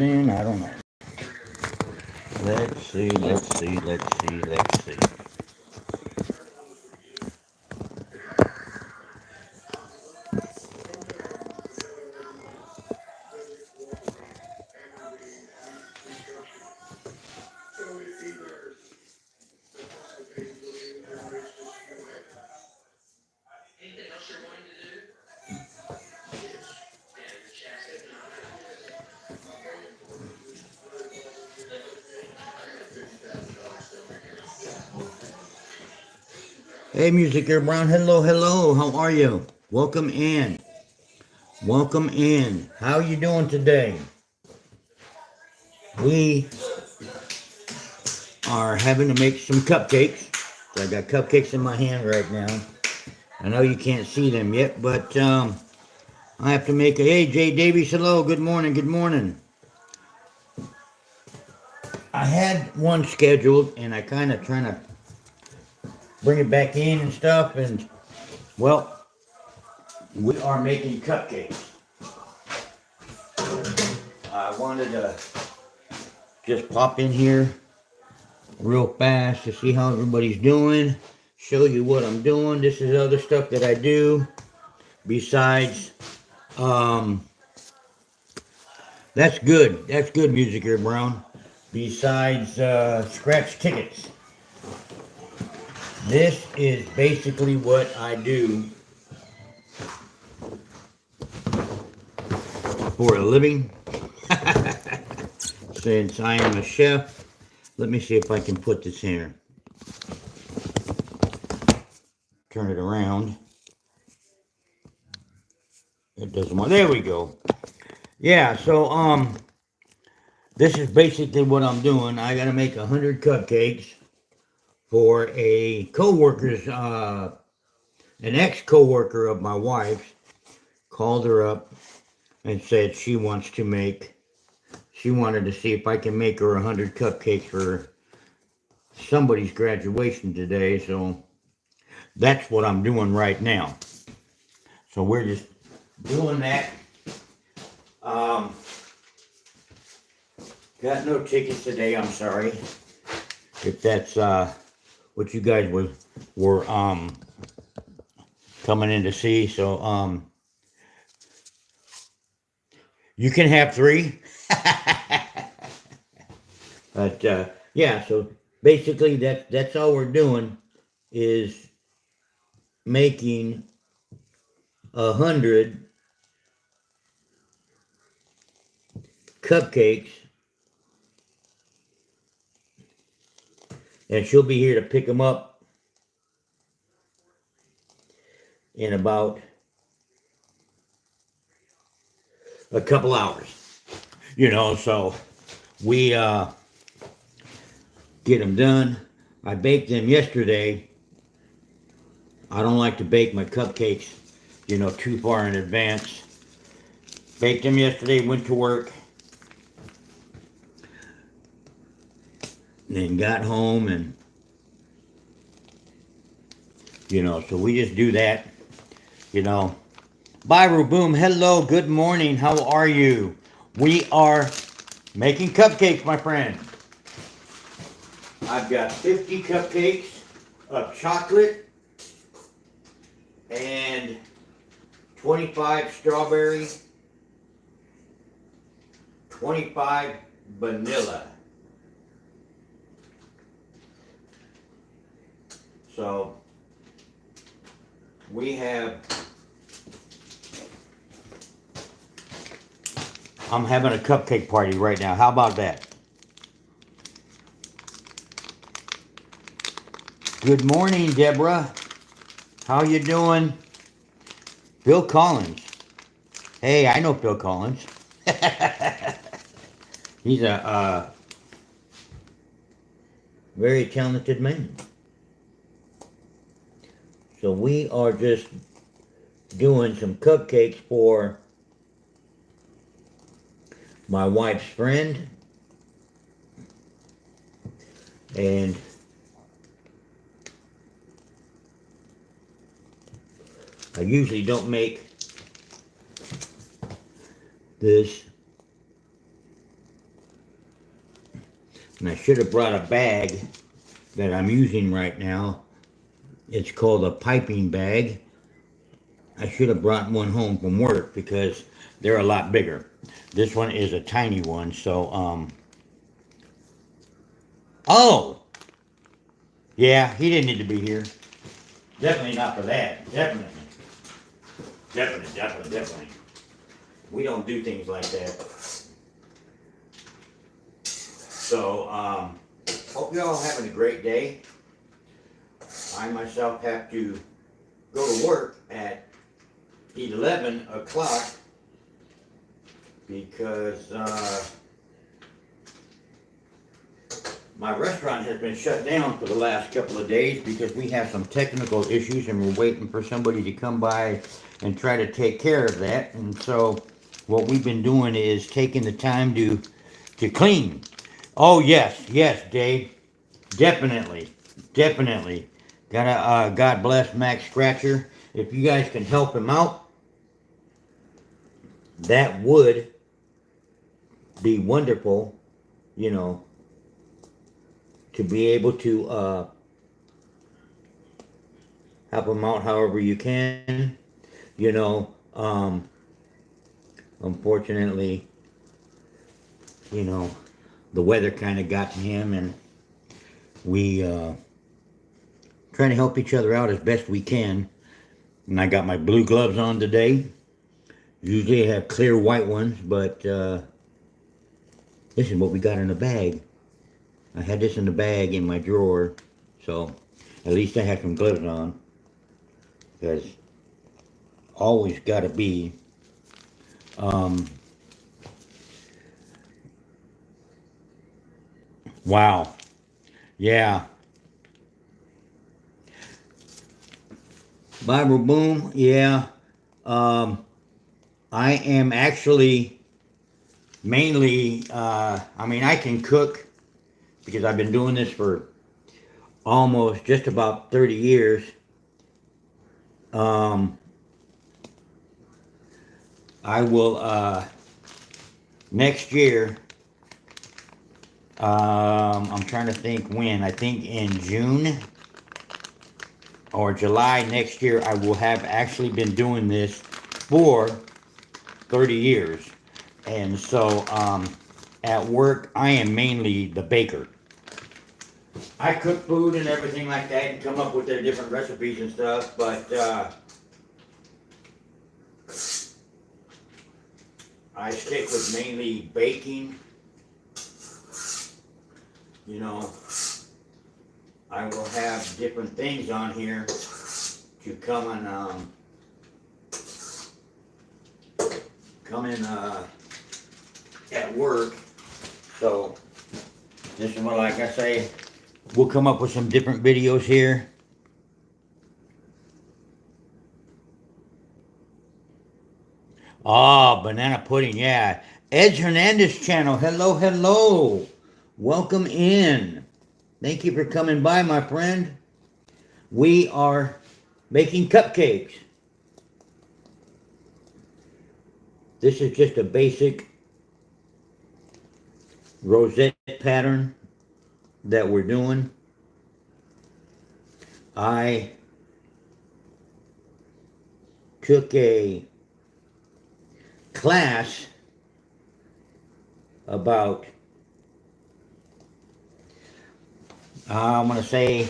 I don't know. Let's see. Hey, Music Air Brown. Hello. How are you? Welcome in. Welcome in. How you doing today? We are having to make some cupcakes. So I got cupcakes in my hand right now. I know you can't see them yet, but I have to make a. Hey, Jay Davies. Hello. Good morning. Good morning. I had one scheduled, and I kind of trying to bring it back in and stuff, and well, we are making cupcakes. I wanted to just pop in here real fast to see how everybody's doing, show you what I'm doing. This is other stuff that I do besides, that's good, Music here, Brown. Besides scratch tickets. This is basically what I do for a living. Since I am a chef, let me see if I can put this here. Turn it around. It doesn't want. There we go. Yeah. So this is basically what I'm doing. I got to make 100 cupcakes for a co-worker's, an ex-co-worker of my wife's. Called her up and said she wanted to see if I can make her 100 cupcakes for somebody's graduation today. So that's what I'm doing right now. So we're just doing that. Got no tickets today. I'm sorry if that's what you guys were coming in to see. So you can have 3. But yeah, so basically that's all we're doing is making 100 cupcakes, and she'll be here to pick them up in about a couple hours. So we get them done. I baked them yesterday. I don't like to bake my cupcakes, too far in advance. Baked them yesterday, went to work, then got home, and so we just do that. Byru Boom, hello, good morning, how are you? We are making cupcakes, my friend. I've got 50 cupcakes of chocolate and 25 strawberry, 25 vanilla. So we have, I'm having a cupcake party right now. How about that? Good morning, Deborah. How you doing? Bill Collins. Hey, I know Bill Collins. He's a very talented man. So we are just doing some cupcakes for my wife's friend. And I usually don't make this And I should have brought a bag that I'm using right now. It's called a piping bag. I should have brought one home from work because they're a lot bigger. This one is a tiny one, so, oh! Yeah, he didn't need to be here. Definitely not for that. Definitely. Definitely. We don't do things like that. So, hope y'all having a great day. I myself have to go to work at 11 o'clock because my restaurant has been shut down for the last couple of days because we have some technical issues and we're waiting for somebody to come by and try to take care of that. And so what we've been doing is taking the time to clean. Oh yes, Dave. Definitely. Gotta God bless Max Scratcher. If you guys can help him out, that would be wonderful, you know, to be able to help him out however you can. You know, unfortunately, you know, the weather kind of got to him, and we trying to help each other out as best we can. And I got my blue gloves on today. Usually I have clear white ones, but this is what we got in the bag. I had this in the bag in my drawer, so at least I have some gloves on. Because always got to be wow. Yeah. Bible Boom, yeah. I am actually mainly, I mean, I can cook because I've been doing this for almost just about 30 years. I will, next year, I'm trying to think when, I think in June or July next year, I will have actually been doing this for 30 years. And so, at work, I am mainly the baker. I cook food and everything like that and come up with their different recipes and stuff, but, I stick with mainly baking. You know, I will have different things on here to come and at work. So this is what, like I say, we'll come up with some different videos here. Ah, banana pudding, yeah. Edge Hernandez channel, hello. Welcome in. Thank you for coming by, my friend. We are making cupcakes. This is just a basic rosette pattern that we're doing. I took a class about, I'm going to say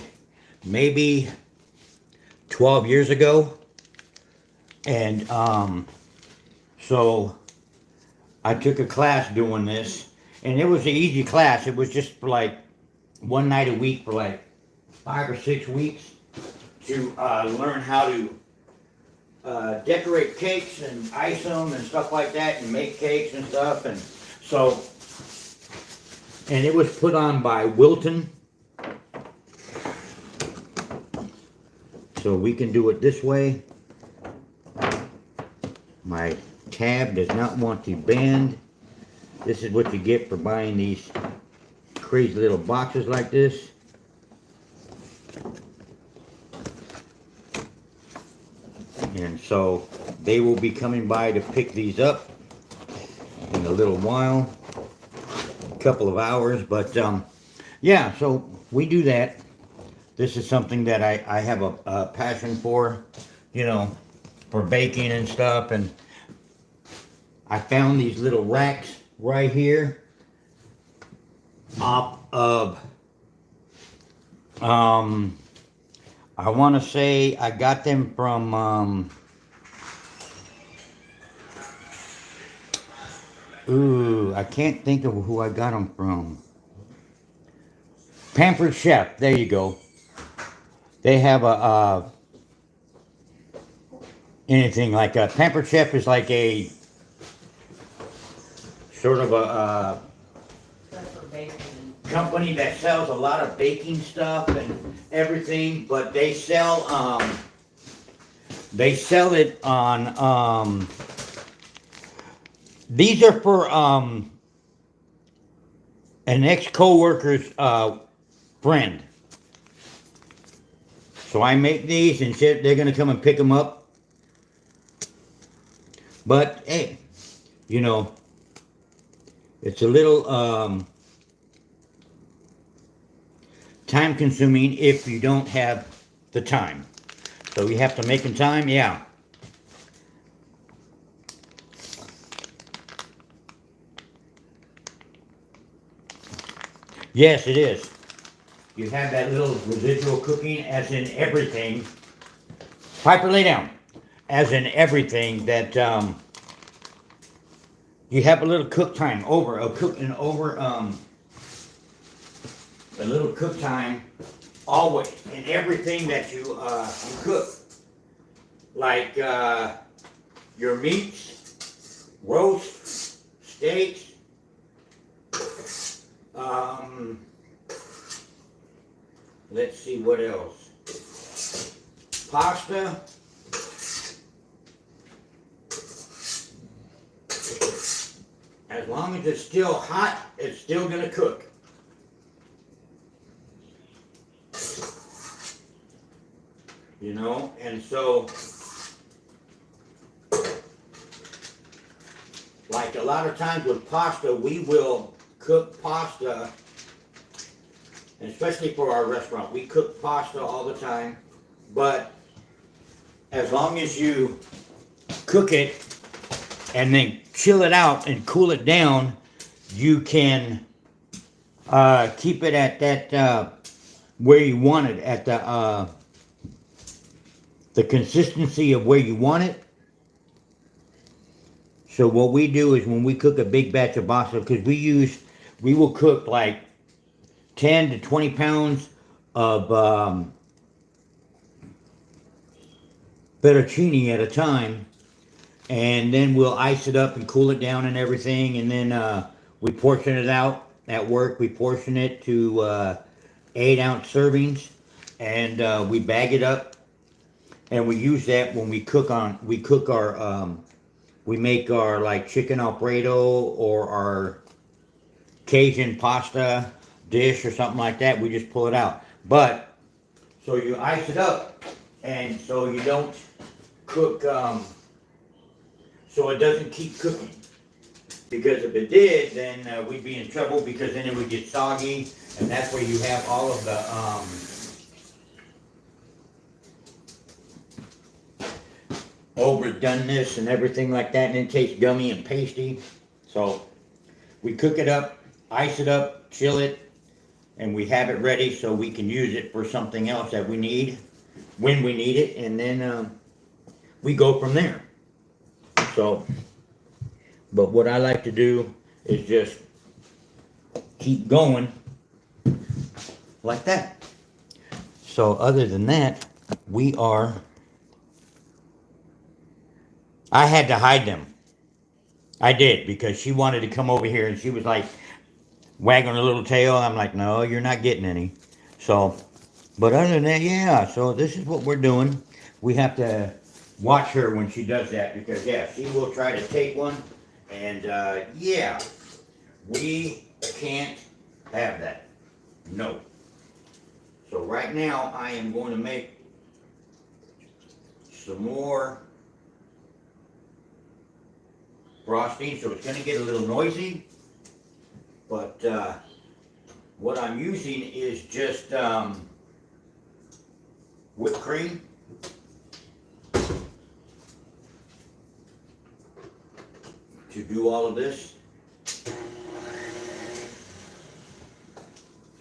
maybe 12 years ago. And so I took a class doing this, and it was an easy class. It was just for like one night a week for like 5 or 6 weeks to learn how to decorate cakes and ice them and stuff like that and make cakes and stuff. And so, and it was put on by Wilton. So we can do it this way. My tab does not want to bend. This is what you get for buying these crazy little boxes like this. And so they will be coming by to pick these up in a little while, a couple of hours. But yeah, so we do that. This is something that I have a passion for, you know, for baking and stuff. And I found these little racks right here off of, um, I want to say I got them from, ooh, I can't think of who I got them from. Pampered Chef, there you go. They have anything like a Pampered Chef is like a sort of a company that sells a lot of baking stuff and everything, but they sell it on these are for an ex co-worker's friend. So I make these and shit, they're gonna come and pick them up. But hey, you know, it's a little time consuming if you don't have the time. So you have to make in time, yeah. Yes, it is. You have that little residual cooking as in everything. Piper, lay down. As in everything that you have a little cook time over a little cook time always in everything that you cook, like your meats, roast, steaks, let's see what else, pasta. As long as it's still hot, it's still gonna cook. You know, and so, like a lot of times with pasta, we will cook pasta, and especially for our restaurant, we cook pasta all the time, but as long as you cook it and then chill it out and cool it down, you can keep it at that where you want it, at the consistency of where you want it. So what we do is when we cook a big batch of pasta, because we will cook like 10 to 20 pounds of fettuccine at a time, and then we'll ice it up and cool it down and everything, and then we portion it out at work. We portion it to 8-ounce servings, and we bag it up, and we use that when we make our like chicken alfredo or our Cajun pasta dish or something like that. We just pull it out. But so you ice it up, and so you don't cook, so it doesn't keep cooking. Because if it did, then we'd be in trouble, because then it would get soggy, and that's where you have all of the overdoneness and everything like that, and it tastes gummy and pasty. So we cook it up, ice it up, chill it, and we have it ready so we can use it for something else that we need when we need it, and then we go from there. So, but what I like to do is just keep going like that. So other than that, I had to hide them. I did, because she wanted to come over here and she was like wagging her little tail. I'm like, no, you're not getting any. So, but other than that, yeah, so this is what we're doing. We have to watch her when she does that, because yeah, she will try to take one, and yeah, we can't have that. No. So right now I am going to make some more frosting, so it's going to get a little noisy, but what I'm using is just whipped cream. To do all of this.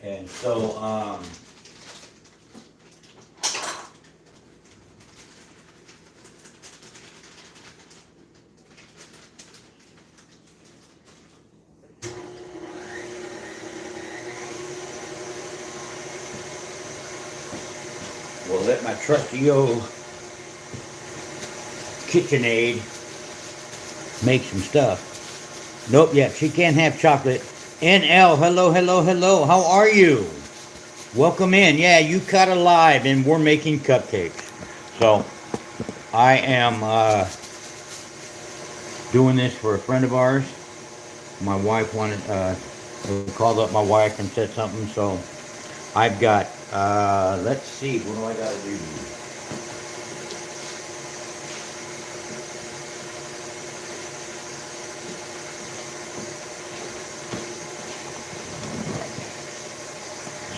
And so, we'll let my trusty old KitchenAid make some stuff. Nope, yeah, she can't have chocolate. NL, hello, hello, hello. How are you? Welcome in. Yeah, you caught alive, and we're making cupcakes. So I am doing this for a friend of ours. My wife wanted, called up my wife and said something. So I've got, let's see, what do I got to do?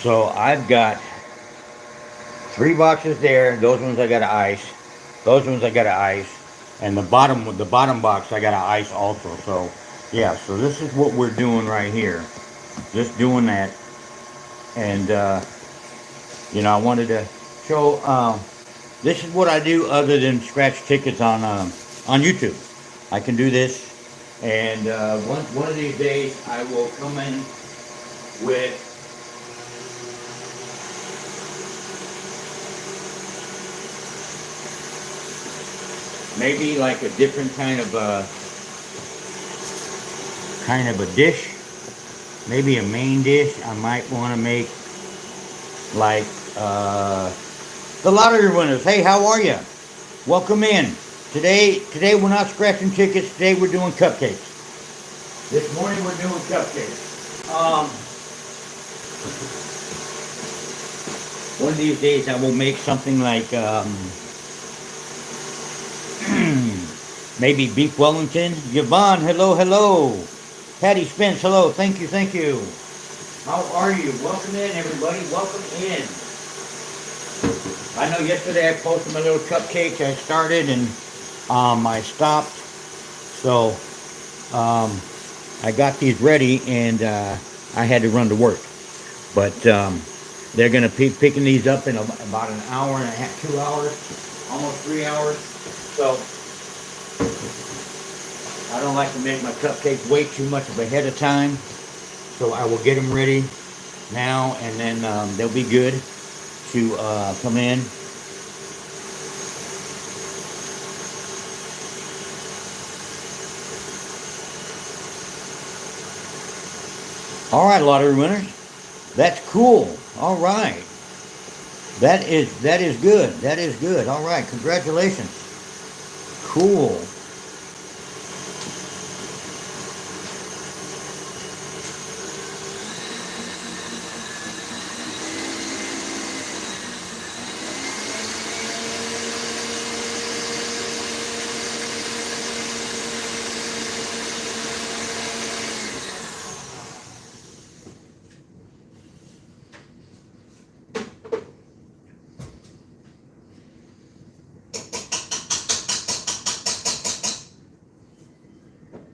So I've got 3 boxes there. Those ones I got to ice. Those ones I got to ice. And the bottom box I got to ice also. So yeah, so this is what we're doing right here. Just doing that. And you know, I wanted to show this is what I do other than scratch tickets on YouTube. I can do this, and one of these days I will come in with maybe like a different kind of a dish, maybe a main dish. I might want to make like the lottery winners. Hey, how are you? Welcome in. Today we're not scratching tickets. Today we're doing cupcakes. This morning we're doing cupcakes. One of these days I will make something like maybe beef Wellington. Yvonne, hello, hello. Patty Spence, hello. Thank you, thank you. How are you? Welcome in, everybody. Welcome in. I know yesterday I posted my little cupcakes. I started and I stopped. So I got these ready and I had to run to work. But they're going to be picking these up in about an hour and a half, 2 hours, almost 3 hours. So I don't like to make my cupcakes way too much of ahead of time. So I will get them ready now, and then they'll be good to come in. All right, lottery winners. That's cool. All right. That is good. That is good. All right. Congratulations. Cool.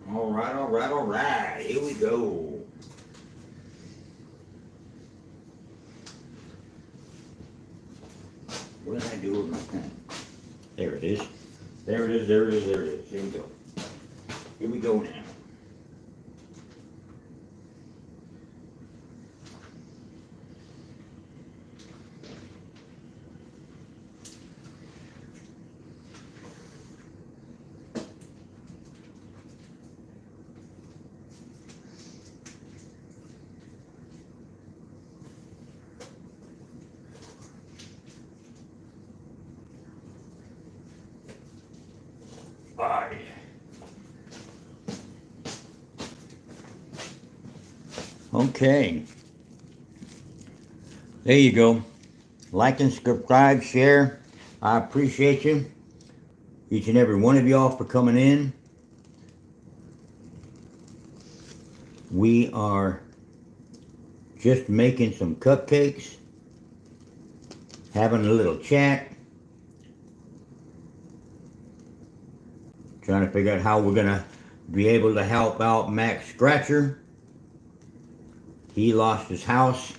All right, all right, all right. Here we go. What did I do with my pen? There it is. There it is, there it is, there it is. Here we go. Here we go now. Bye. Okay. There you go. Like and subscribe, share. I appreciate you. Each and every one of y'all for coming in. We are just making some cupcakes, having a little chat, trying to figure out how we're gonna be able to help out Max Scratcher. He lost his house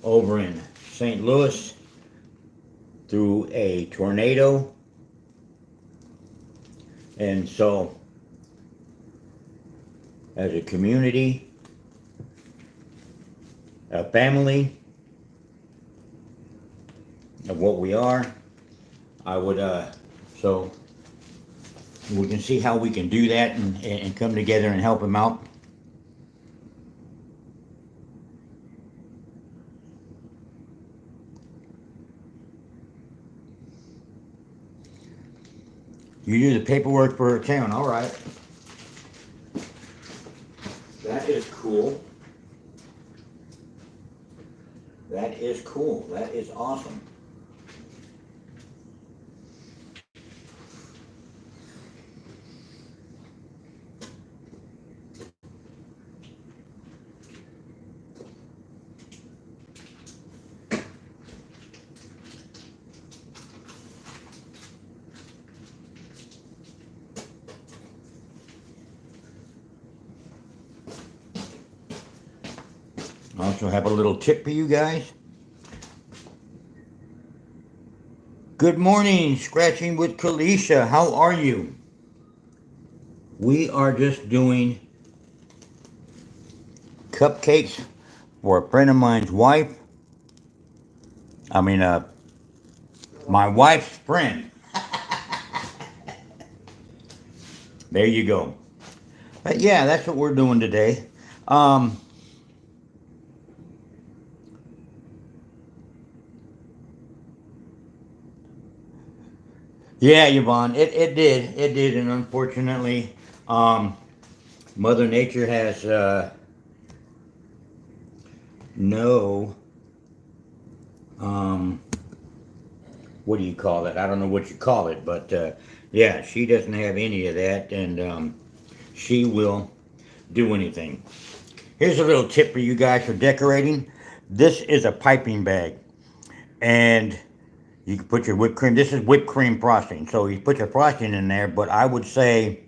over in St. Louis through a tornado. And so, as a community, a family of what we are, I would, so we can see how we can do that and come together and help him out. You do the paperwork for a town, all right. That is cool. That is cool. That is awesome. I also have a little tip for you guys. Good morning, Scratching with Kalisha. How are you? We are just doing cupcakes for a friend of mine's wife. My wife's friend. There you go. But yeah, that's what we're doing today. Yeah, Yvonne, it did, and unfortunately, Mother Nature has no, what do you call it? I don't know what you call it, but yeah, she doesn't have any of that, and she will do anything. Here's a little tip for you guys for decorating. This is a piping bag, and you can put your whipped cream. This is whipped cream frosting, so you put your frosting in there, but I would say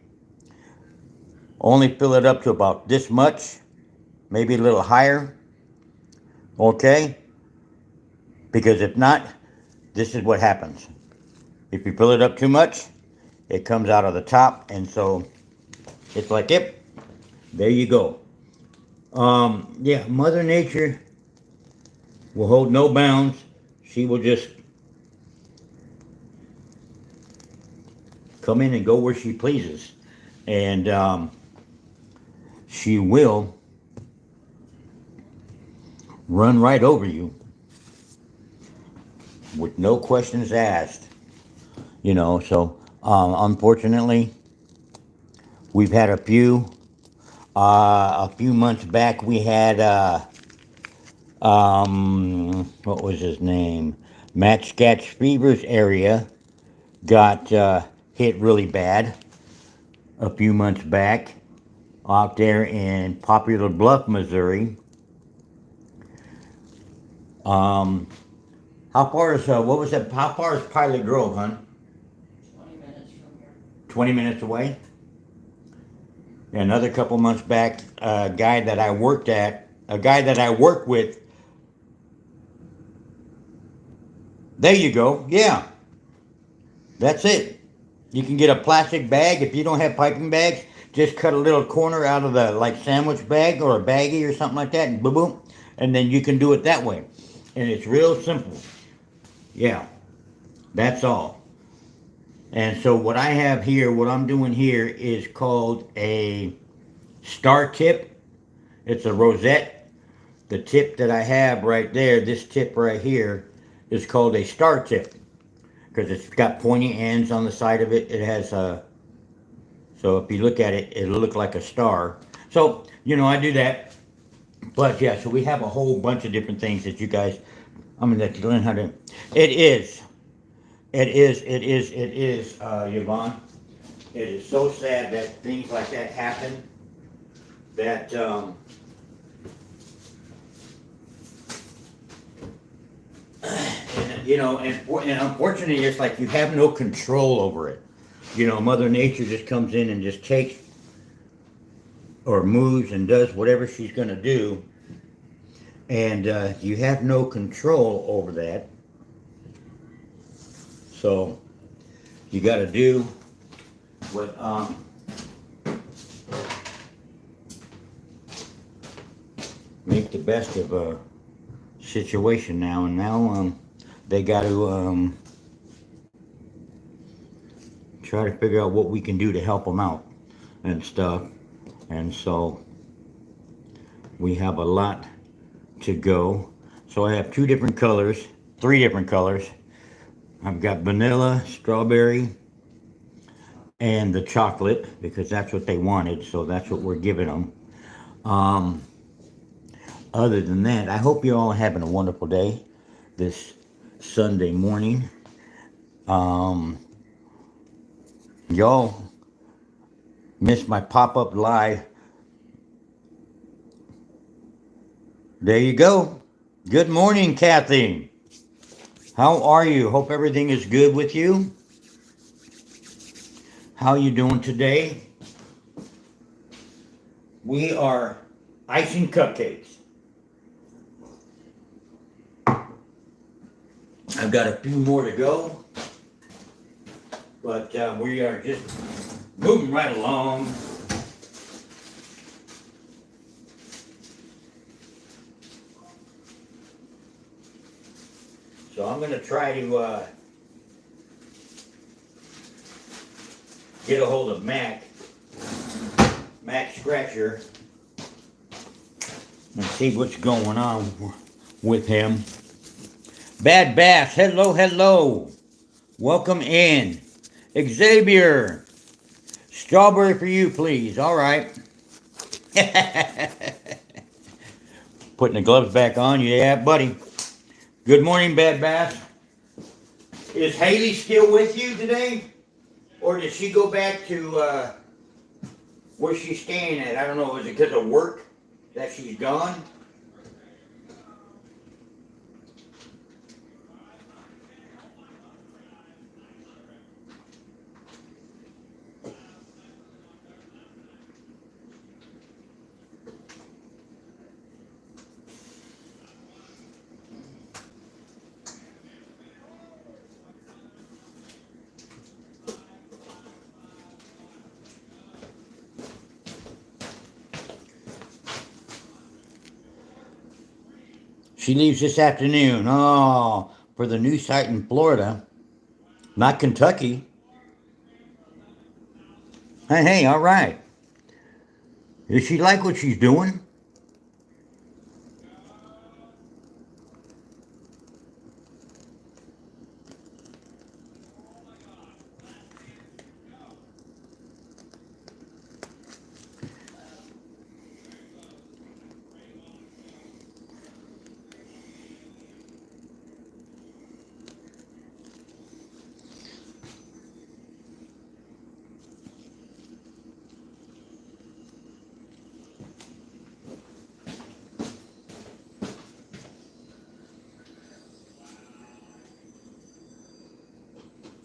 only fill it up to about this much, maybe a little higher, okay? Because if not, this is what happens. If you fill it up too much, it comes out of the top, and so it's like, yep, there you go. Yeah, Mother Nature will hold no bounds. She will just come in and go where she pleases. And she will run right over you with no questions asked. So unfortunately, we've had a few months back. We had what was his name? Matt Scatch Fever's area got hit really bad a few months back out there in Poplar Bluff, Missouri. How far is what was that? How far is Pilot Grove, hon? 20 minutes from here. 20 minutes away. Another couple months back, a guy that I work with. There you go. Yeah, that's it. You can get a plastic bag. If you don't have piping bags, just cut a little corner out of the like sandwich bag or a baggie or something like that, and boom, boom, and then you can do it that way. And it's real simple. Yeah, that's all. And so what I have here, what I'm doing here is called a star tip. It's a rosette. The tip that I have right there, this tip right here, is called a star tip because it's got pointy ends on the side of it. It has a, so if you look at it, it'll look like a star. So, I do that. But yeah, so we have a whole bunch of different things that you guys, that you learn how to, it is, Yvonne. It is so sad that things like that happen, that, you know, and unfortunately, it's like you have no control over it. You know, Mother Nature just comes in and just takes or moves and does whatever she's going to do, and you have no control over that. So you got to do what make the best of a situation now, and now they got to try to figure out what we can do to help them out and stuff. And so we have a lot to go. So I have two different colors, three different colors. I've got vanilla, strawberry, and the chocolate, because that's what they wanted, so that's what we're giving them. Other than that, I hope you're all having a wonderful day this Sunday morning. Y'all missed my pop-up live. There you go. Good morning, Kathy. How are you? Hope everything is good with you. How you doing today? We are icing cupcakes. I've got a few more to go, but we are just moving right along. So I'm going to try to get a hold of Mac Scratcher, and see what's going on with him. Bad Bass, hello, hello. Welcome in. Xavier, strawberry for you, please. All right. Putting the gloves back on. Yeah, buddy. Good morning, Bad Bass. Is Haley still with you today? Or did she go back to where she's staying at? I don't know. Is it because of work that she's gone? She leaves this afternoon. Oh, for the new site in Florida. Not Kentucky. Hey, all right. Does she like what she's doing?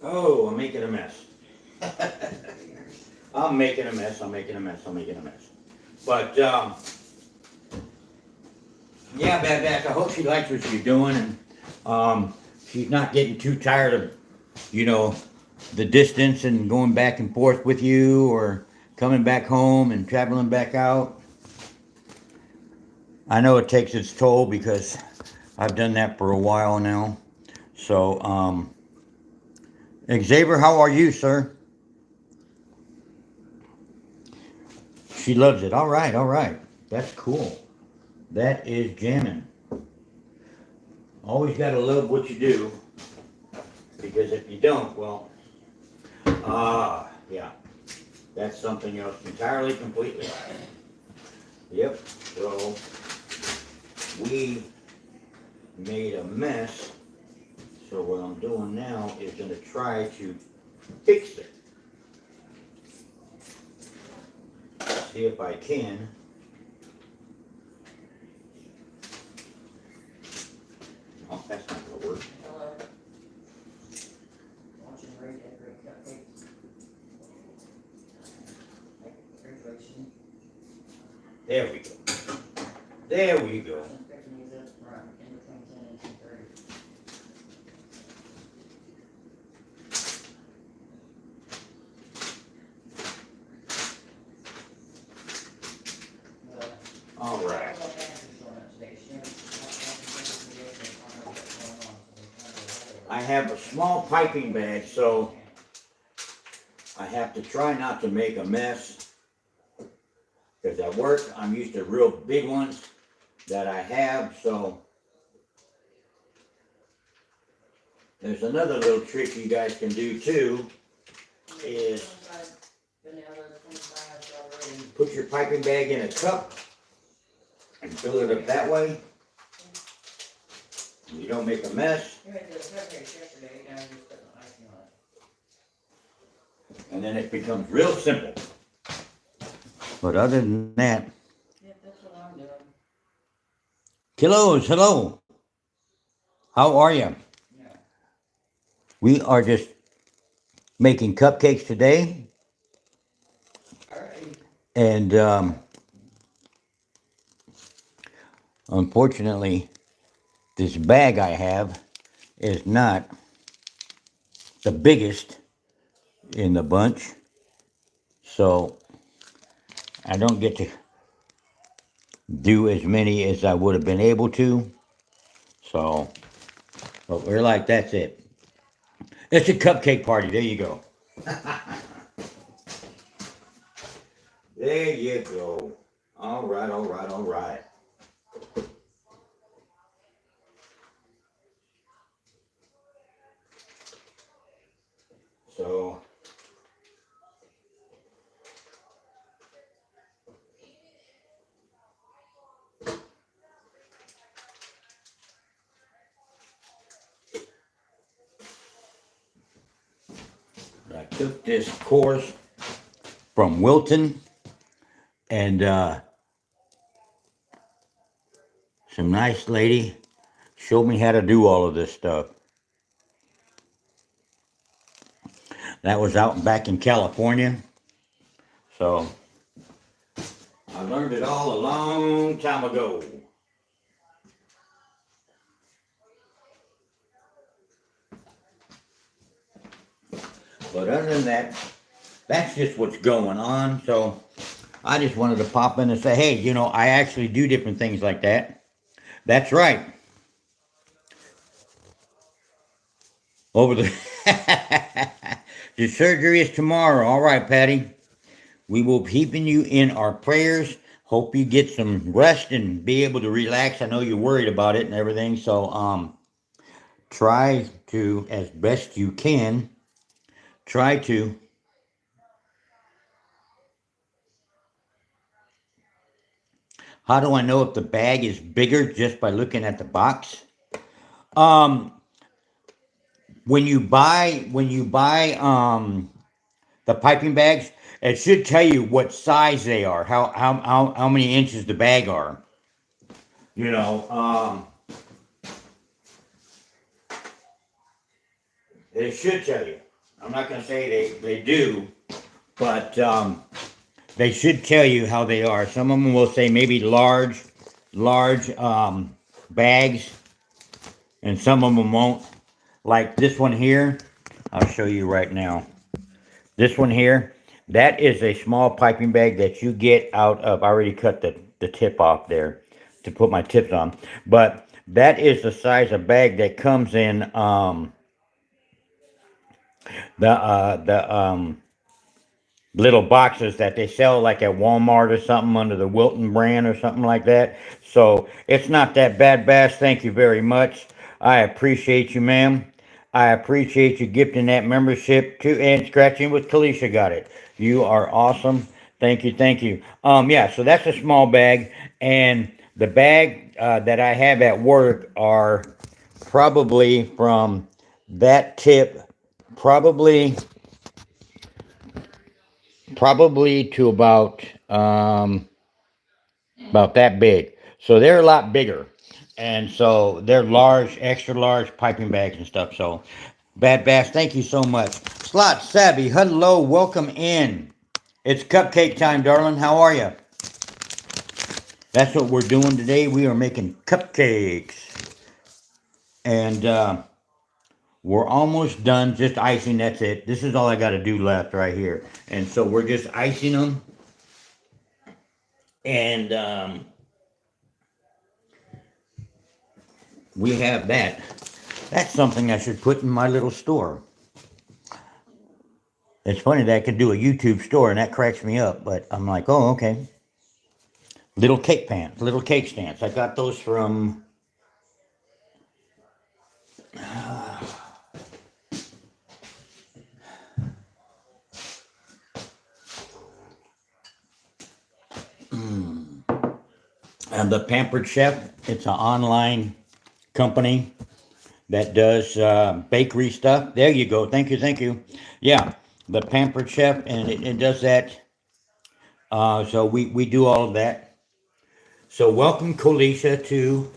Oh, I'm making a mess. I'm making a mess. But, yeah, Bad Bass, I hope she likes what she's doing, and she's not getting too tired of, you know, the distance and going back and forth with you, or coming back home and traveling back out. I know it takes its toll because I've done that for a while now. So, Xavier, how are you, sir? She loves it. All right. That's cool. That is jamming. Always got to love what you do, because if you don't, well, yeah, that's something else entirely, completely. Yep, so we made a mess. So what I'm doing now is going to try to fix it. See if I can. Oh, that's not going to work. Hello. There we go. There we go. I'm expecting these up right in between 10 and 2:30. Well, All right. I thought that was going up today. She was not going to find out what's going on, so we kind of I have a small piping bag, so I have to try not to make a mess. Because at work, I'm used to real big ones that I have, so there's another little trick you guys can do too, is vanilla, 25 strawberry. put your piping bag in a cup and fill it up that way. You don't make a mess, You made the cupcakes yesterday, now you're just putting the icing on it. and then it becomes real simple. But other than that, Yep, that's what I'm doing. Kilos, hello. How are you? Yeah. We are just making cupcakes today, Alright. and unfortunately, this bag I have is not the biggest in the bunch, so I don't get to do as many as I would have been able to. So, but we're like, that's it. It's a cupcake party. There you go. There you go. All right, all right, all right. So, I took this course from Wilton, and some nice lady showed me how to do all of this stuff. That was out back in California. So I learned it all a long time ago. But other than that, that's just what's going on. So I just wanted to pop in and say, hey, you know, I actually do different things like that. That's right. Over the the surgery is tomorrow. All right, Patty. We will be keeping you in our prayers. Hope you get some rest and be able to relax. I know you're worried about it and everything. So try to, as best you can, try to how do I know if the bag is bigger just by looking at the box? Um when you buy the piping bags, it should tell you what size they are, how many inches the bag are. You know, it should tell you. I'm not going to say they do, but they should tell you how they are. Some of them will say maybe large bags, and some of them won't. Like this one here, I'll show you right now. This one here, that is a small piping bag that you get out of, I already cut the tip off there to put my tips on. But that is the size of bag that comes in the little boxes that they sell like at Walmart or something under the Wilton brand or something like that. So it's not that bad, Bass. Thank you very much. I appreciate you, ma'am. I appreciate you gifting that membership to, and Scratching with Kalisha got it. You are awesome. Thank you, thank you. Yeah, so that's a small bag, and the bag that I have at work are probably from that tip, probably to about that big. So they're a lot bigger, and so they're large, extra large piping bags and stuff. So Bad Bass, thank you so much. Slot Savvy, hello, welcome in. It's cupcake time, darling. How are you? That's what we're doing today. We are making cupcakes. And we're almost done. Just icing, that's it. This is all I got to do left right here. And so we're just icing them. And we have that. That's something I should put in my little store. It's funny that I could do a YouTube store, and that cracks me up. But I'm like, oh, okay. Little cake pans, little cake stands. I got those from the Pampered Chef. It's an online company that does bakery stuff. There you go. Thank you, thank you. Yeah, the Pampered Chef, and it does that. So we do all of that. So welcome, Kolisha, to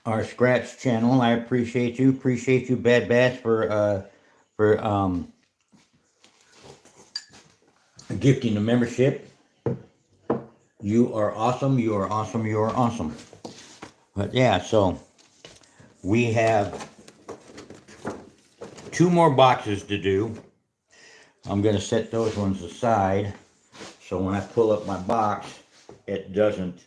our Scratch channel. I appreciate you. Appreciate you, Bad Bass, for gifting the membership. You are awesome. You are awesome. You are awesome. But yeah, so we have 2 more boxes to do. I'm going to set those ones aside so when I pull up my box, it doesn't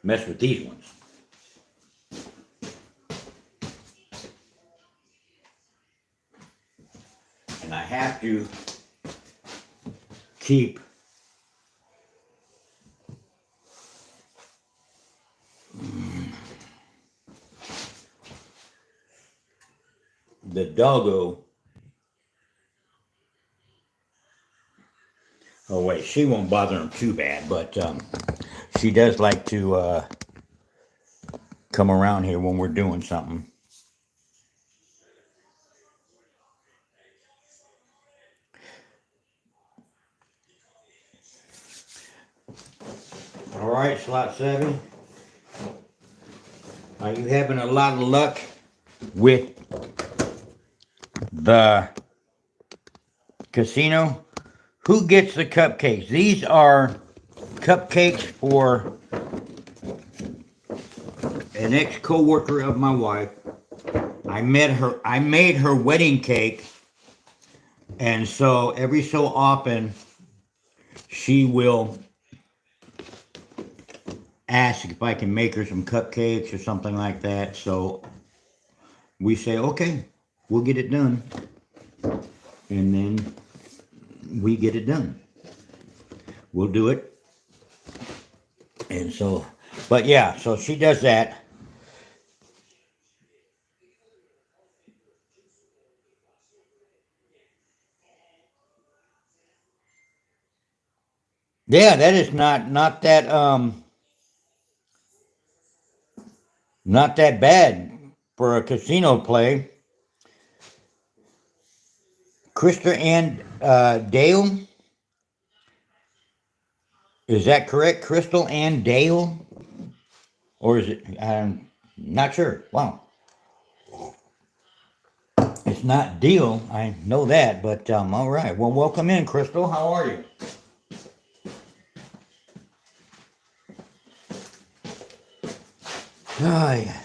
mess with these ones. And I have to keep the doggo. Oh wait, she won't bother him too bad, but she does like to come around here when we're doing something. All right, Slot 7. Are you having a lot of luck with the casino? Who gets the cupcakes? These are cupcakes for an ex-co-worker of my wife. I made her wedding cake, and so every so often she will ask if I can make her some cupcakes or something like that. So we say, okay, we'll get it done. And then we get it done. We'll do it. And so, but yeah, so she does that. Yeah, that is not that bad for a casino play. Krista and Dale, is that correct? Crystal and Dale, or is it? I'm not sure. Wow, it's not Deal. I know that, but all right. Well, welcome in, Crystal. How are you? Hi.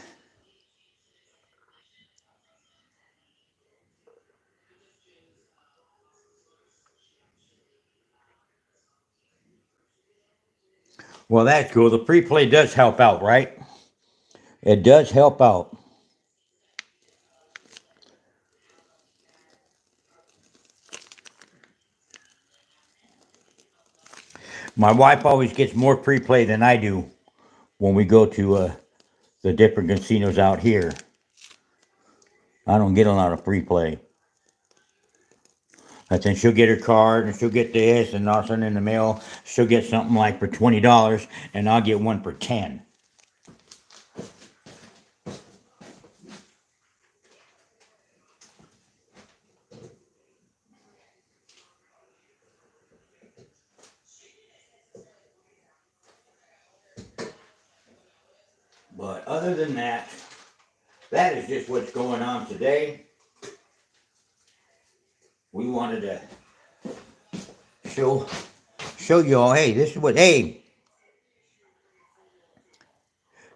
Well, that's cool. The free play does help out, right? It does help out. My wife always gets more free play than I do when we go to the different casinos out here. I don't get a lot of free play. But then she'll get her card and she'll get this, and all of a sudden in the mail she'll get something like for $20, and I'll get one for 10. But other than that, that is just what's going on today. We wanted to show you all. Hey, this is what. Hey,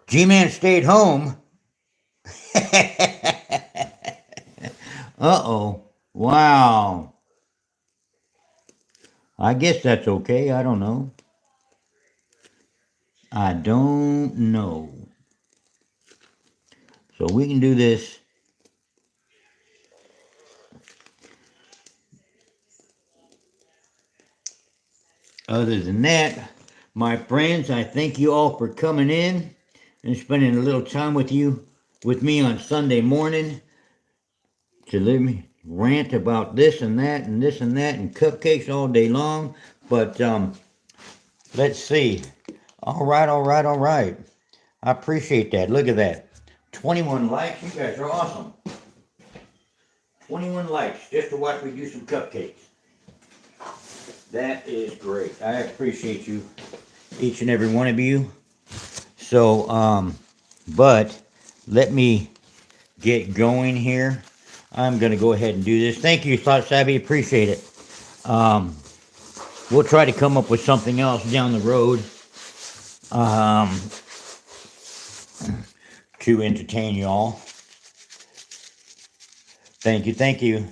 G-Man stayed home. Uh-oh. Wow. I guess that's okay. I don't know. I don't know. So we can do this. Other than that, my friends, I thank you all for coming in and spending a little time with me on Sunday morning to let me rant about this and that and this and that and cupcakes all day long. But let's see. All right, all right, all right. I appreciate that. Look at that. 21 likes. You guys are awesome. 21 likes just to watch me do some cupcakes. That is great. I appreciate you, each and every one of you. So, but let me get going here. I'm going to go ahead and do this. Thank you, Thought Savvy. Appreciate it. We'll try to come up with something else down the road to entertain you all. Thank you, thank you.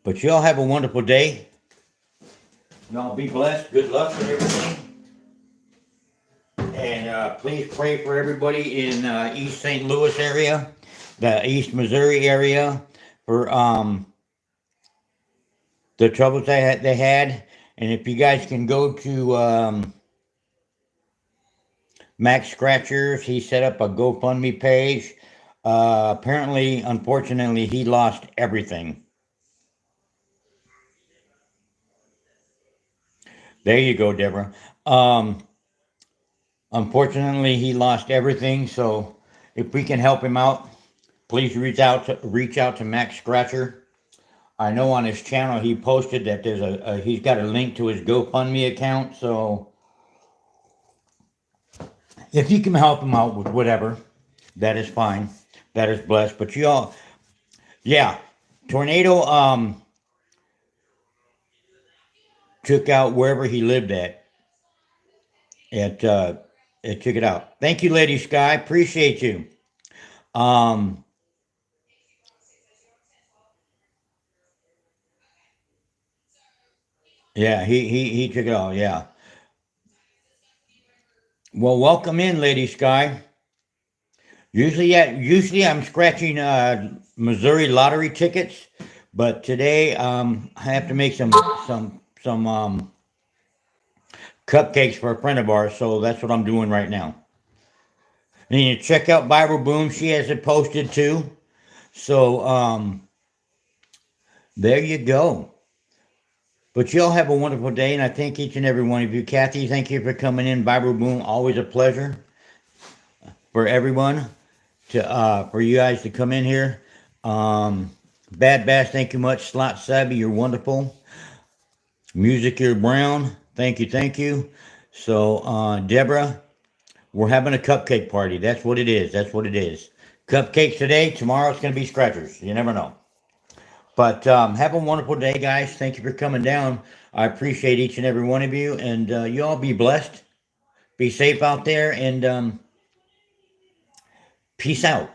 But y'all have a wonderful day. Y'all be blessed. Good luck with everything. And please pray for everybody in East St. Louis area, the East Missouri area, for the troubles they had. And if you guys can go to Max Scratchers, he set up a GoFundMe page. Apparently, unfortunately, he lost everything. There you go, Deborah. Unfortunately, he lost everything. So, if we can help him out, please reach out to Max Scratcher. I know on his channel he posted that there's he's got a link to his GoFundMe account. So, if you can help him out with whatever, that is fine. That is blessed. But y'all, yeah, tornado took out wherever he lived at. It took it out. Thank you, Lady Sky. Appreciate you. Yeah, he took it out. Yeah. Well, welcome in, Lady Sky. Usually I'm scratching Missouri lottery tickets, but today I have to make some cupcakes for a friend of ours, so that's what I'm doing right now. And you check out Bible Boom; she has it posted too. So there you go. But y'all have a wonderful day, and I thank each and every one of you. Kathy, thank you for coming in. Bible Boom, always a pleasure for everyone for you guys to come in here. Bad Bass, thank you much. Slot Savvy, you're wonderful. Music Ear Brown, thank you, thank you. So, Deborah, we're having a cupcake party. That's what it is. That's what it is. Cupcakes today. Tomorrow it's going to be scratchers. You never know. But have a wonderful day, guys. Thank you for coming down. I appreciate each and every one of you. And you all be blessed. Be safe out there. And peace out.